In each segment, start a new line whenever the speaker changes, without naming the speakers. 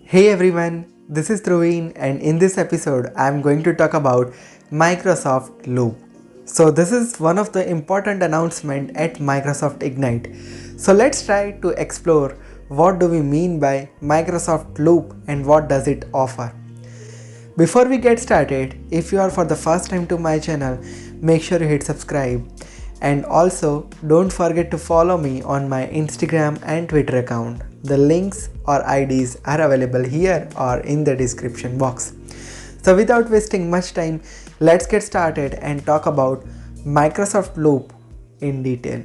Hey everyone, this is Dhruveen and in this episode I am going to talk about Microsoft Loop. So this is one of the important announcement at Microsoft Ignite. So let's try to explore what do we mean by Microsoft Loop and what does it offer. Before we get started, if you are for the first time to my channel, make sure you hit subscribe and also don't forget to follow me on my Instagram and Twitter account. The links or IDs are available here or in the description box. So without wasting much time, let's get started and talk about Microsoft Loop in detail.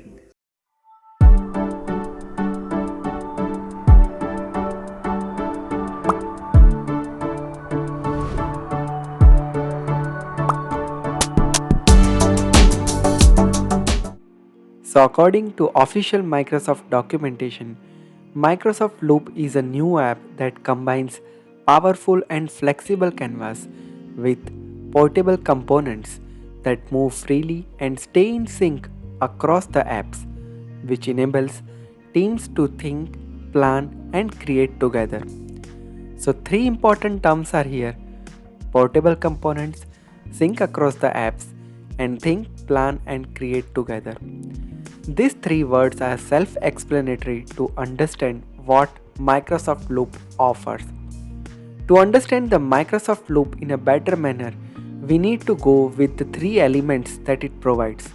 So according to official Microsoft documentation, Microsoft Loop is a new app that combines powerful and flexible canvas with portable components that move freely and stay in sync across the apps, which enables teams to think, plan, and create together. So, three important terms are here: portable components, sync across the apps, and think, plan, and create together. These three words are self explanatory to understand what Microsoft Loop offers. To understand the Microsoft Loop in a better manner, we need to go with the three elements that it provides.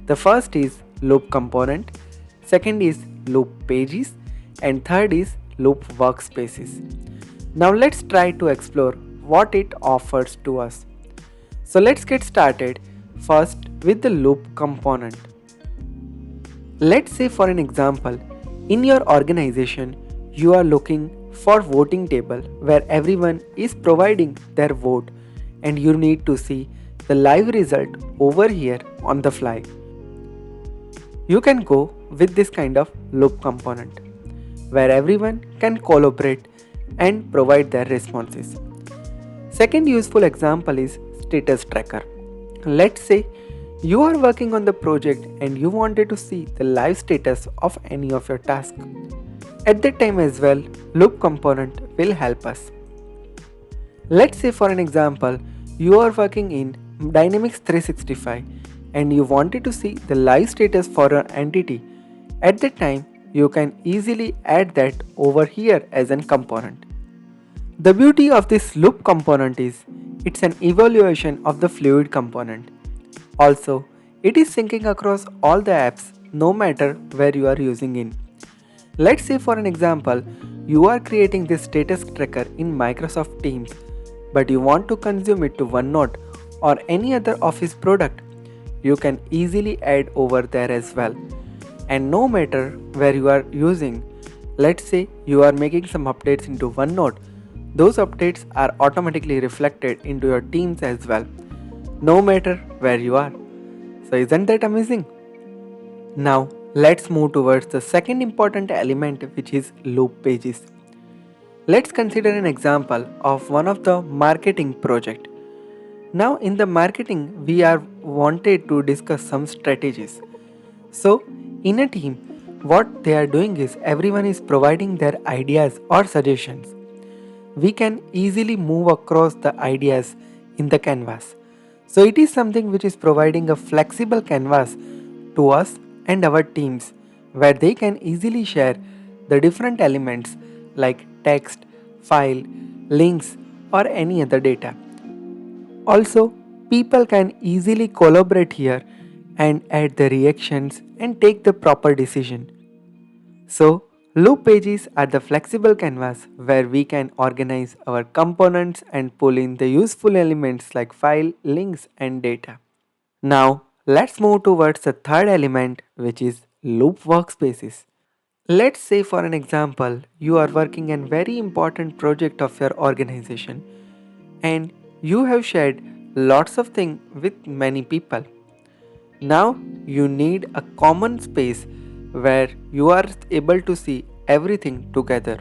The first is Loop component, second is Loop pages, and third is Loop workspaces. Now let's try to explore what it offers to us. So let's get started first with the Loop component. Let's say for an example, in your organization, you are looking for voting table where everyone is providing their vote and you need to see the live result over here on the fly. You can go with this kind of loop component where everyone can collaborate and provide their responses. Second useful example is status tracker. Let's say you are working on the project and you wanted to see the live status of any of your tasks. At that time as well, loop component will help us. Let's say for an example, you are working in Dynamics 365 and you wanted to see the live status for an entity. At that time, you can easily add that over here as a component. The beauty of this loop component is it's an evaluation of the fluid component. Also, it is syncing across all the apps no matter where you are using it. Let's say for an example, you are creating this status tracker in Microsoft Teams, but you want to consume it to OneNote or any other Office product. You can easily add over there as well. And no matter where you are using, let's say you are making some updates into OneNote, those updates are automatically reflected into your Teams as well, no matter where you are. So isn't that amazing? Now let's move towards the second important element, which is loop pages. Let's consider an example of one of the marketing project. Now in the marketing we are wanted to discuss some strategies. So in a team what they are doing is everyone is providing their ideas or suggestions. We can easily move across the ideas in the canvas. So it is something which is providing a flexible canvas to us and our teams where they can easily share the different elements like text, file, links or any other data. Also, people can easily collaborate here and add the reactions and take the proper decision. So, loop pages are the flexible canvas where we can organize our components and pull in the useful elements like file, links, and data. Now, let's move towards the third element, which is loop workspaces. Let's say, for an example, you are working on a very important project of your organization and you have shared lots of things with many people. Now you need a common space where you are able to see everything together.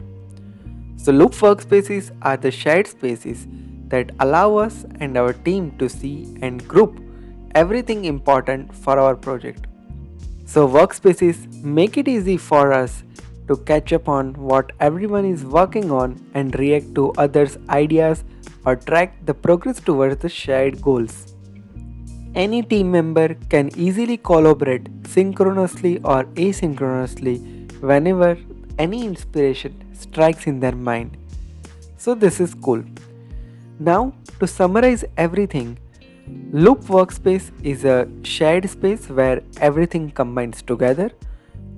So loop workspaces are the shared spaces that allow us and our team to see and group everything important for our project. So workspaces make it easy for us to catch up on what everyone is working on and react to others' ideas or track the progress towards the shared goals. Any team member can easily collaborate synchronously or asynchronously whenever any inspiration strikes in their mind. So, this is cool. Now, to summarize everything, Loop Workspace is a shared space where everything combines together.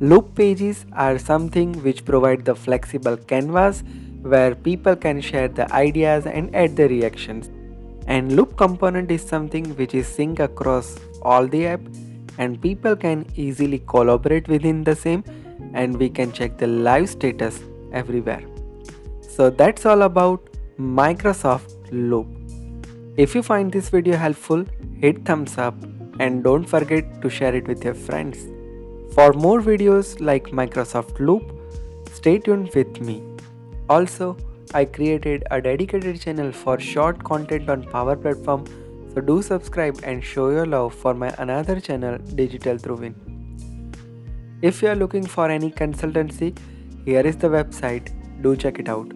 Loop pages are something which provide the flexible canvas where people can share the ideas and add the reactions. And loop component is something which is sync across all the app and people can easily collaborate within the same and we can check the live status everywhere. So that's all about Microsoft Loop. If you find this video helpful, hit thumbs up and don't forget to share it with your friends. For more videos like Microsoft Loop, stay tuned with me. Also, I created a dedicated channel for short content on Power Platform, so do subscribe and show your love for my another channel, Digital Thruvin. If you are looking for any consultancy, here is the website, do check it out.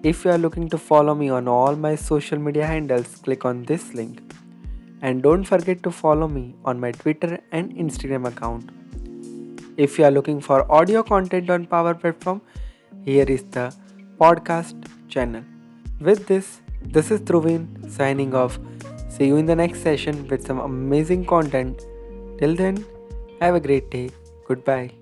If you are looking to follow me on all my social media handles, click on this link. And don't forget to follow me on my Twitter and Instagram account. If you are looking for audio content on Power Platform, here is the podcast channel. With this is Thruvin signing off. See you in the next session with some amazing content. Till then, have a great day. Goodbye.